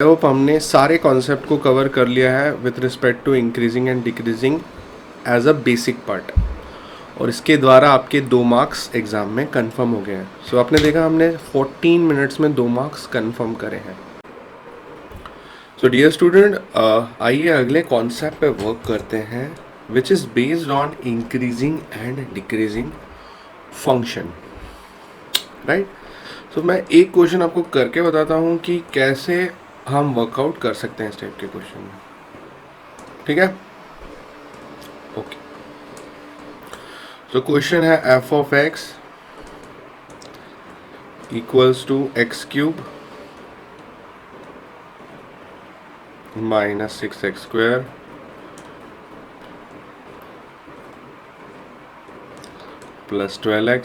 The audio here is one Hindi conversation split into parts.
होप हमने सारे कॉन्सेप्ट को कवर कर लिया है with respect to increasing and decreasing as a basic part, और इसके द्वारा आपके 2 मार्क्स एग्ज़ाम में कंफर्म हो गए हैं. सो आपने देखा हमने 14 मिनट्स में 2 मार्क्स कंफर्म करे हैं. सो डियर स्टूडेंट, आइए अगले कॉन्सेप्ट पे वर्क करते हैं which is based on increasing and decreasing function. Right. So मैं एक क्वेश्चन आपको करके बताता हूँ कि कैसे हम वर्कआउट कर सकते हैं इस टाइप के क्वेश्चन में. ठीक है. ओके. सो क्वेश्चन है F of X equals to X cube minus 6x square plus 12x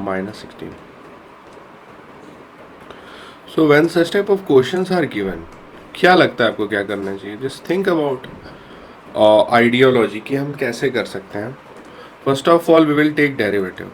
minus 16. So when such type of questions are given, क्या लगता है आपको क्या करना चाहिए? Just think about ideology कि हम कैसे कर सकते हैं. First of all, we will take derivative.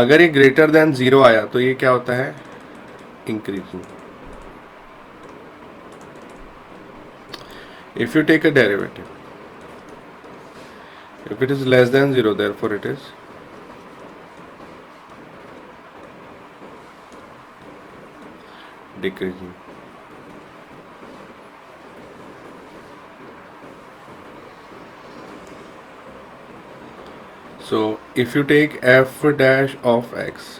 अगर ये greater than 0 आया तो ये क्या होता है? Increasing. If you take a derivative, if it is less than 0, therefore it is decreasing. So if you take f dash of x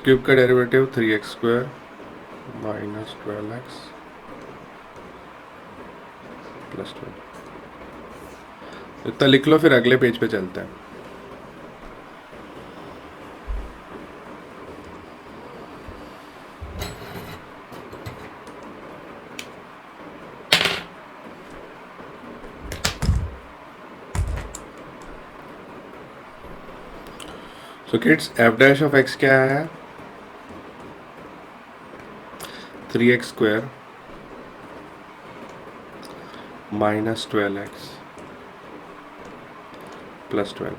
cube का derivative 3x square minus 12x plus 12. इतना लिख लो, फिर अगले पेज पे चलते हैं. So kids, F dash of x क्या है? 3x square minus 12x plus 12.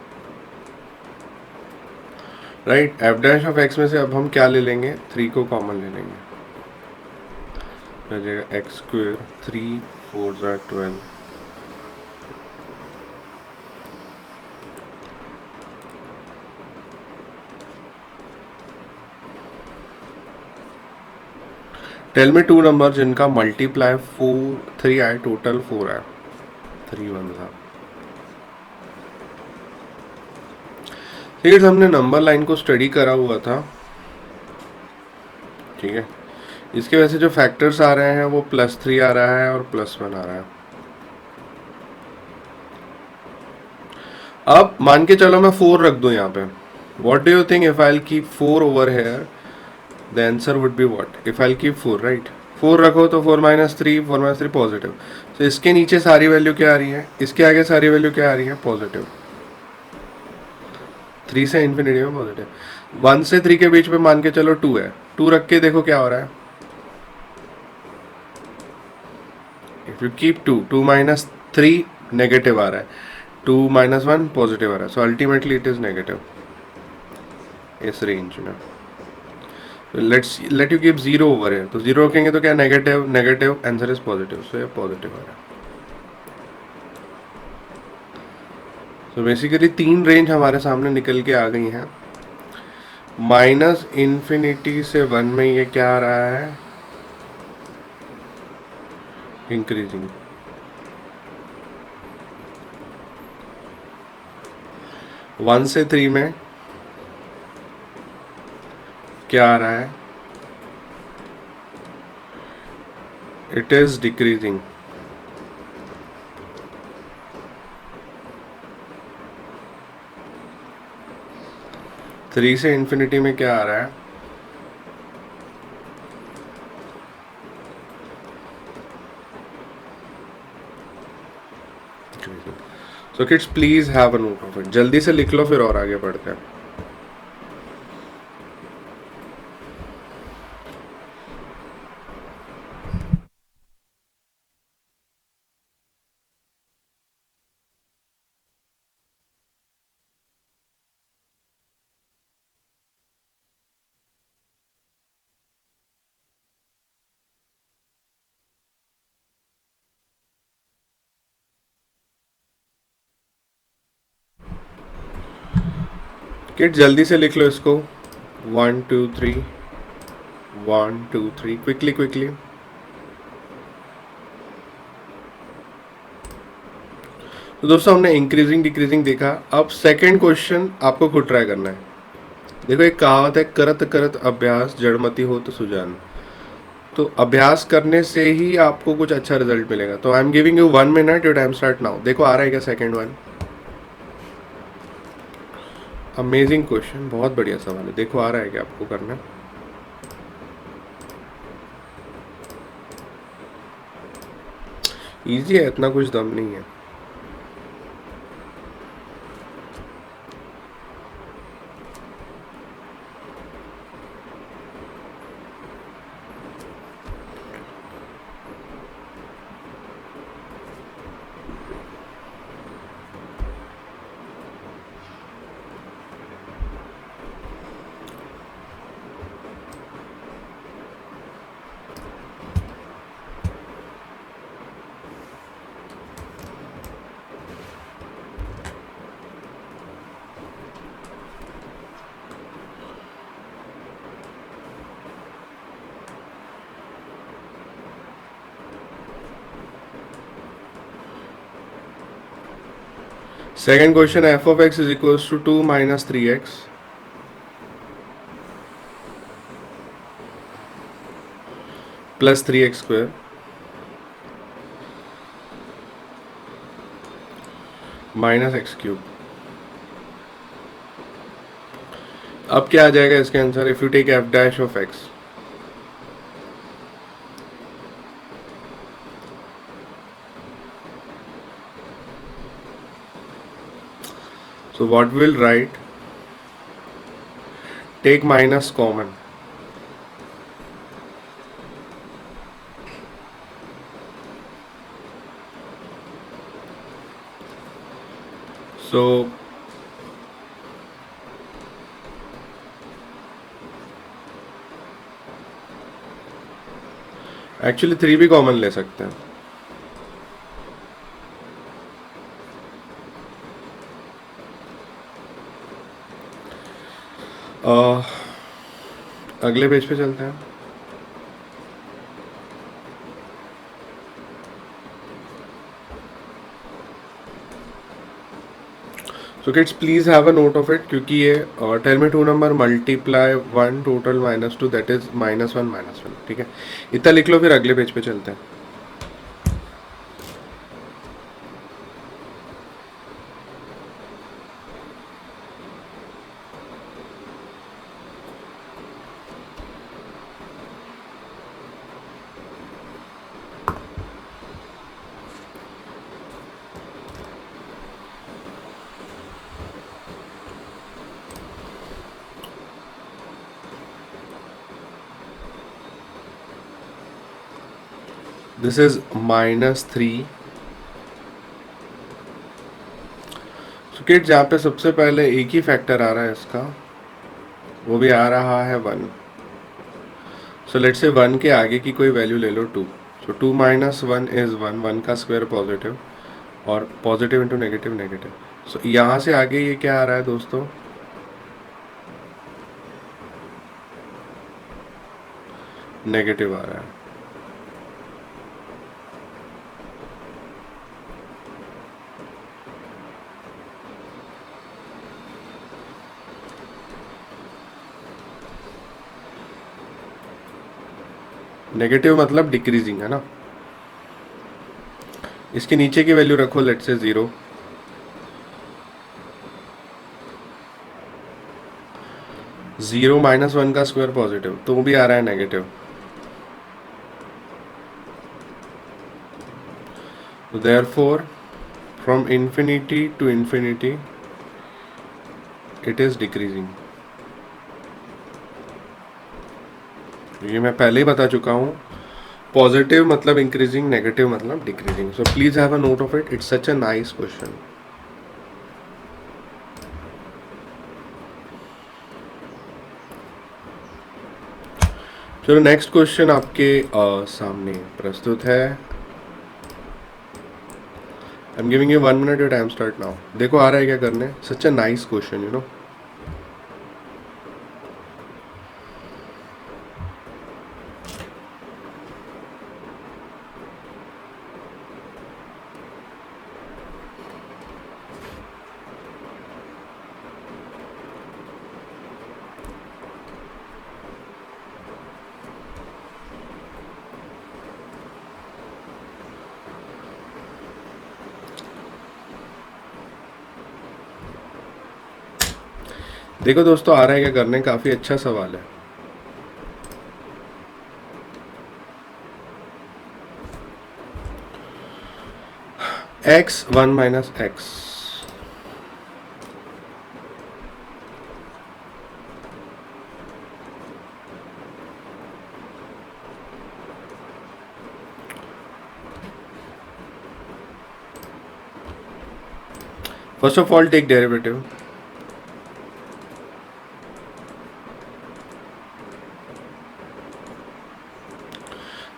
Right. F dash of x में से अब हम क्या ले लेंगे? 3 को कॉमन ले लेंगे. हो जाएगा एक्स स्क्वायर 3 4 12. टेल में 2 नंबर जिनका मल्टीप्लाई 3 आए, टोटल 4 आए. 3 1 था. ठीक है. हमने नंबर लाइन को स्टडी करा हुआ था. ठीक है. इसके वजह से जो फैक्टर्स आ रहे हैं वो +3 आ रहा है और +1 आ रहा है. अब मान के चलो मैं 4 रख दूं यहाँ पे. What do you think if I will keep 4 over here? The answer would be what? If I will keep 4, right. 4 रखो तो 4 - 3 पॉजिटिव. तो इसके नीचे सारी वैल्यू क्या आ रही है? इसके आगे सारी वैल्यू क्या आ रही है? पॉजिटिव. 3 से इन्फिनिटी में पॉजिटिव. 1 से 3 के बीच में मान के चलो 2 है. 2 रख के देखो क्या हो रहा है. इफ यू कीप 2 - 3 नेगेटिव आ रहा है. 2 - 1 पॉजिटिव आ रहा है. So ultimately it is negative इस रेंज में. लेट यू कीप 0 ओवर है. तो 0 रखेंगे तो क्या? Negative negative. Answer is positive. So ये पॉजिटिव आ रहा है. तो बेसिकली 3 रेंज हमारे सामने निकल के आ गई हैं. -∞ से 1 में ये क्या आ रहा है? इंक्रीजिंग. 1 से 3 में क्या आ रहा है? It is decreasing. थ्री से इन्फिनिटी में क्या आ रहा है? सो kids please have a note of it. जल्दी से लिख लो, फिर और आगे बढ़ते हैं. किट जल्दी से लिख लो इसको, 1 2 3, 1 2 3, क्विकली क्विकली। तो दोस्तों हमने इंक्रीजिंग डिक्रीजिंग देखा। अब सेकंड क्वेश्चन आपको खुद ट्राई करना है। देखो एक कहावत है, करत करत अभ्यास जड़मति हो तो सुजान। तो अभ्यास करने से ही आपको कुछ अच्छा रिजल्ट मिलेगा। तो आई am giving you 1 minute, your time start now. देखो आ रहा है क्या सेकंड वन? अमेजिंग क्वेश्चन, बहुत बढ़िया सवाल है। देखो आ रहा है क्या आपको करना? इजी है, इतना कुछ दम नहीं है। Second question, F of X is equals to 2 minus 3x plus 3x square minus X cube. अब क्या आ जाएगा इसके answer? If you take F dash of X, so what will write? Take minus common. So actually 3 भी कॉमन ले सकते हैं। अगले पेज पे चलते हैं। So kids please have a note of it, क्योंकि ये tell me 2 number multiply 1 total -2 that is -1 ठीक है, इतना लिख लो, फिर अगले पेज पे चलते हैं। This is -3। सो किड्स यहाँ पे सबसे पहले एक ही फैक्टर आ रहा है इसका, वो भी आ रहा है 1। सो लेट्स से 1 के आगे की कोई वैल्यू ले लो 2। सो 2 माइनस 1 इज 1, 1 का स्क्वायर पॉजिटिव, और पॉजिटिव इंटू नेगेटिव नेगेटिव। सो यहाँ से आगे ये क्या आ रहा है दोस्तों? नेगेटिव आ रहा है। नेगेटिव मतलब डिक्रीजिंग है ना। इसके नीचे की वैल्यू रखो, लेट्स से 0। 0 माइनस 1 का स्क्वायर पॉजिटिव, तो वो भी आ रहा है negative. Therefore, from infinity to infinity, it is decreasing. ये मैं पहले ही बता चुका हूँ, पॉजिटिव मतलब इंक्रीजिंग, नेगेटिव मतलब decreasing. So please have a note of it, it's such a nice question. चलो नेक्स्ट क्वेश्चन आपके सामने प्रस्तुत है। I am giving you 1 minute, your time start now. देखो आ रहा है क्या करने? Such a nice question, you know. देखो दोस्तों, आ रहा है क्या करने, काफ़ी अच्छा सवाल है। x 1 minus X, first of all take derivative.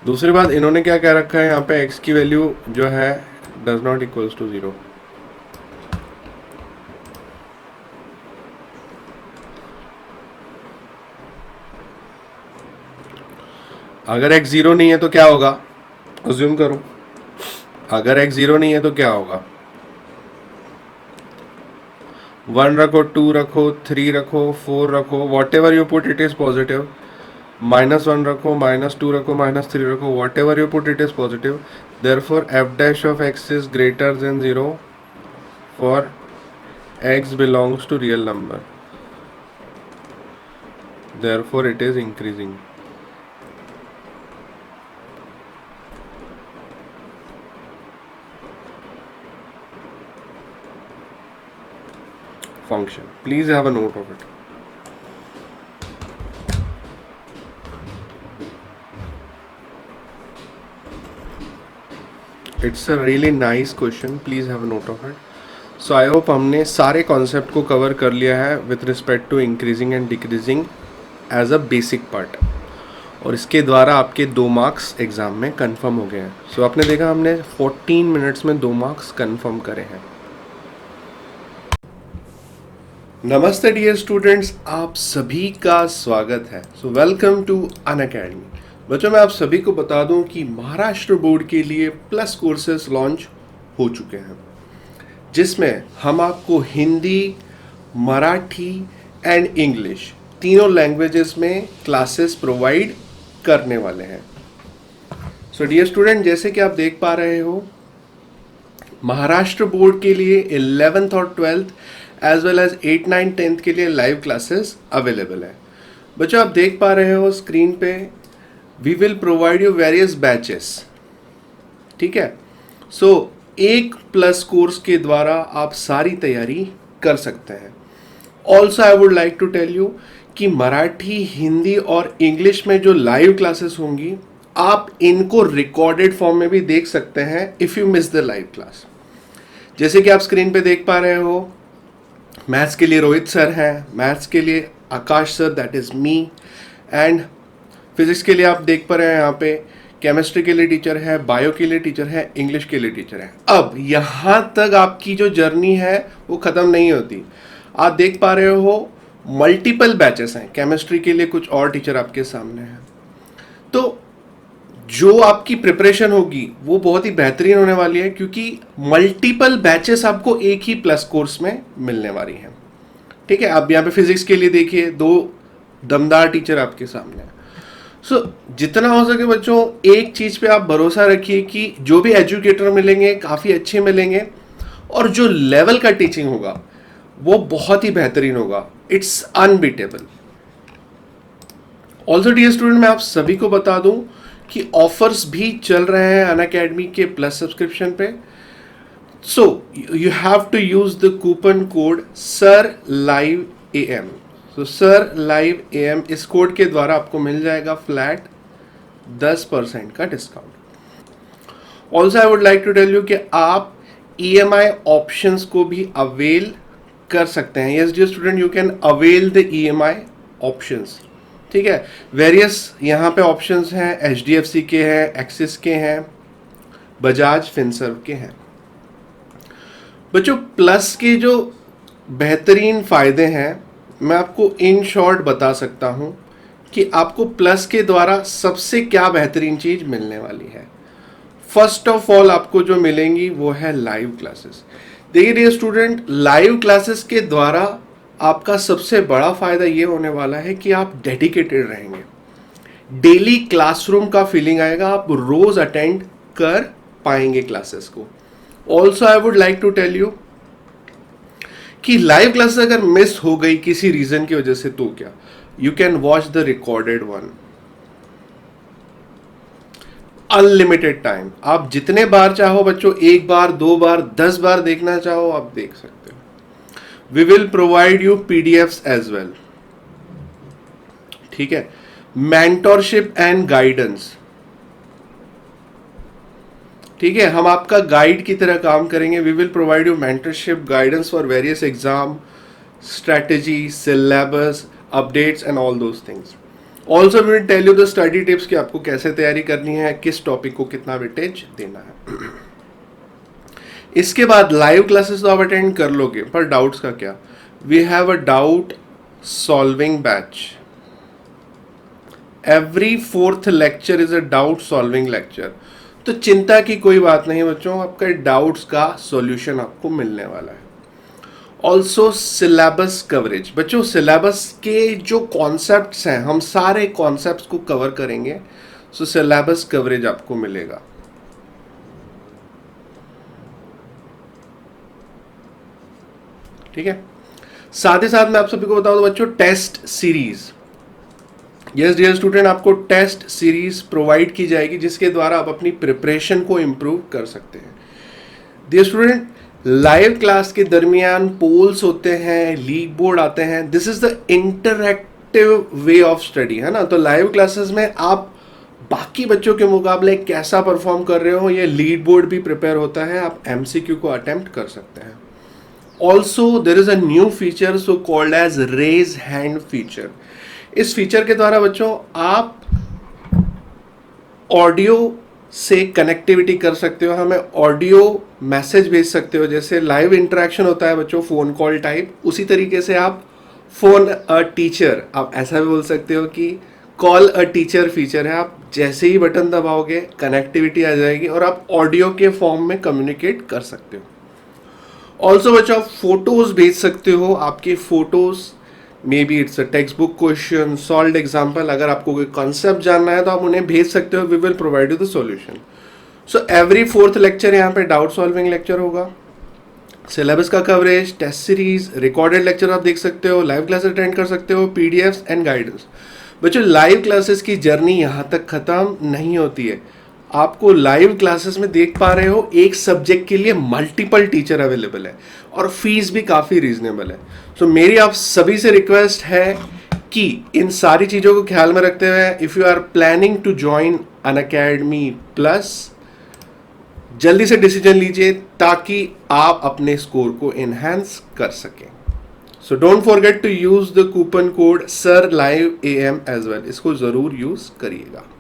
दूसरी बात, इन्होंने क्या कह रखा है यहाँ पे, x की वैल्यू जो है डज नॉट इक्वल्स टू 0। अगर x 0 नहीं है तो क्या होगा, अज्यूम करो। अगर x 0 नहीं है तो क्या होगा, 1 रखो, 2 रखो, 3 रखो, 4 रखो, whatever you put it is positive. -1 रखो, -2 रखो, -3 रखो, whatever you put it is positive. Therefore f dash of x is greater than 0 for x belongs to real number, therefore it is increasing. Function. Please have a note of it. It's a really nice question. Please have a note of it. So I hope हमने सारे कॉन्सेप्ट को कवर कर लिया है with respect to increasing and decreasing as a basic part, और इसके द्वारा आपके 2 मार्क्स एग्ज़ाम में कंफर्म हो गए हैं। सो आपने देखा, हमने 14 मिनट्स में 2 मार्क्स कंफर्म करे हैं। नमस्ते डियर स्टूडेंट्स, आप सभी का स्वागत है। So welcome to Unacademy. बच्चों, मैं आप सभी को बता दूं कि महाराष्ट्र बोर्ड के लिए प्लस कोर्सेज लॉन्च हो चुके हैं, जिसमें हम आपको हिंदी, मराठी एंड इंग्लिश तीनों लैंग्वेजेस में क्लासेस प्रोवाइड करने वाले हैं। सो डियर स्टूडेंट, जैसे कि आप देख पा रहे हो, महाराष्ट्र बोर्ड के लिए 11th और 12th as well as 8, 9, 10th के लिए लाइव क्लासेस अवेलेबल है। बच्चों, आप देख पा रहे हो स्क्रीन पे, we will provide you various batches. ठीक है, सो एक प्लस कोर्स के द्वारा आप सारी तैयारी कर सकते हैं। Also I would like to tell you कि मराठी, हिंदी और इंग्लिश में जो लाइव क्लासेस होंगी, आप इनको रिकॉर्डेड फॉर्म में भी देख सकते हैं if you miss the live class. जैसे कि आप स्क्रीन पे देख पा रहे हो, मैथ्स के लिए रोहित सर हैं, मैथ्स के लिए Akash sir, that is me, and physics के लिए आप देख पा रहे हैं यहाँ पे, केमिस्ट्री के लिए टीचर है, बायो के लिए टीचर है, इंग्लिश के लिए टीचर है। अब यहाँ तक आपकी जो जर्नी है वो ख़त्म नहीं होती। आप देख पा रहे हो मल्टीपल बैचेस हैं, केमिस्ट्री के लिए कुछ और टीचर आपके सामने हैं। तो जो आपकी प्रिपरेशन होगी वो बहुत ही बेहतरीन होने वाली है, क्योंकि मल्टीपल बैचेस आपको एक ही प्लस कोर्स में मिलने वाली हैं। ठीक है, अब यहाँ पे फिजिक्स के लिए देखिए, 2 दमदार टीचर आपके सामने हैं। सो जितना हो सके बच्चों, एक चीज़ पे आप भरोसा रखिए कि जो भी एजुकेटर मिलेंगे काफ़ी अच्छे मिलेंगे, और जो लेवल का टीचिंग होगा वो बहुत ही बेहतरीन होगा। It's unbeatable. Also dear student, मैं आप सभी को बता दूं कि ऑफर्स भी चल रहे हैं अनअकैडमी के प्लस सब्सक्रिप्शन पे। So you have to use the coupon code sir live AM। तो सर लाइव AM, इस कोड के द्वारा आपको मिल जाएगा फ्लैट 10% का discount. Also I would like to tell you कि आप EMI ऑप्शंस को भी अवेल कर सकते हैं। Yes dear student, you can avail the EMI options. ठीक है, वेरियस यहाँ पे ऑप्शंस हैं, HDFC के हैं, एक्सिस के हैं, बजाज फिनसर्व के हैं। बच्चों, प्लस के जो बेहतरीन फ़ायदे हैं मैं आपको इन शॉर्ट बता सकता हूँ कि आपको प्लस के द्वारा सबसे क्या बेहतरीन चीज़ मिलने वाली है। फर्स्ट ऑफ ऑल आपको जो मिलेंगी वो है लाइव क्लासेस। देखिए डियर स्टूडेंट, लाइव क्लासेस के द्वारा आपका सबसे बड़ा फ़ायदा ये होने वाला है कि आप डेडिकेटेड रहेंगे, डेली क्लासरूम का फीलिंग आएगा, आप रोज़ अटेंड कर पाएंगे क्लासेस को। Also I would like to tell you कि लाइव क्लास अगर मिस हो गई किसी रीजन की वजह से तो क्या, you can watch the recorded one unlimited time. आप जितने बार चाहो बच्चों, एक बार, 2 बार, 10 बार देखना चाहो आप देख सकते हो। We will provide you PDFs as well, ठीक है। मेंटरशिप एंड गाइडेंस, ठीक है, हम आपका गाइड की तरह काम करेंगे। We will provide you mentorship guidance for various exam strategy, syllabus updates and all those things. Also we will tell you the study tips कि आपको कैसे तैयारी करनी है, किस टॉपिक को कितना वेटेज देना है। इसके बाद लाइव क्लासेस तो आप अटेंड कर लोगे, पर डाउट्स का क्या? We have a doubt solving batch. Every 4th lecture is a doubt solving lecture. तो चिंता की कोई बात नहीं बच्चों, आपका डाउट्स का सॉल्यूशन आपको मिलने वाला है। ऑल्सो सिलेबस कवरेज, बच्चों सिलेबस के जो कॉन्सेप्ट्स हैं हम सारे कॉन्सेप्ट्स को कवर करेंगे, सो सिलेबस कवरेज आपको मिलेगा। ठीक है, साथ ही साथ मैं आप सभी को बता दूं बच्चों, test series, yes dear student, आपको टेस्ट सीरीज प्रोवाइड की जाएगी जिसके द्वारा आप अपनी प्रिपरेशन को इंप्रूव कर सकते हैं। डियर स्टूडेंट, लाइव क्लास के दरमियान पोल्स होते हैं, लीड बोर्ड आते हैं, this is the interactive way of study, है ना। तो लाइव क्लासेस में आप बाकी बच्चों के मुकाबले कैसा परफॉर्म कर रहे हो, ये लीड बोर्ड भी प्रिपेयर होता है, आप एमसीक्यू को अटेम्प्ट कर सकते हैं। Also there is a new feature so called as raise hand feature. इस फीचर के द्वारा बच्चों आप ऑडियो से कनेक्टिविटी कर सकते हो, हमें ऑडियो मैसेज भेज सकते हो, जैसे लाइव इंटरेक्शन होता है बच्चों फोन कॉल टाइप, उसी तरीके से आप फोन अ टीचर, आप ऐसा भी बोल सकते हो कि कॉल अ टीचर फीचर है। आप जैसे ही बटन दबाओगे कनेक्टिविटी आ जाएगी और आप ऑडियो के फॉर्म में कम्युनिकेट कर सकते हो। ऑल्सो बच्चों आप फोटोज भेज सकते हो, आपके photos may be it's a text book question, solved example, अगर आपको कोई कॉन्सेप्ट जानना है तो आप उन्हें भेज सकते हो, we will provide you the solution. So every 4th lecture यहाँ पे डाउट सॉल्विंग लेक्चर होगा, सिलेबस का coverage, test series, recorded lecture आप देख सकते हो, लाइव क्लास अटेंड कर सकते हो, पीडीएफ्स एंड गाइडेंस। बच्चों लाइव क्लासेस की जर्नी यहाँ तक खत्म नहीं होती है, आपको लाइव क्लासेस में देख पा रहे हो एक सब्जेक्ट के लिए मल्टीपल टीचर अवेलेबल है और फीस भी काफ़ी रीजनेबल है। सो मेरी आप सभी से रिक्वेस्ट है कि इन सारी चीज़ों को ख्याल में रखते हुए if you are planning to join Unacademy plus, जल्दी से डिसीजन लीजिए ताकि आप अपने स्कोर को एनहांस कर सकें। So don't forget to use the coupon code SIRLIVEAM as well, इसको ज़रूर यूज़ करिएगा।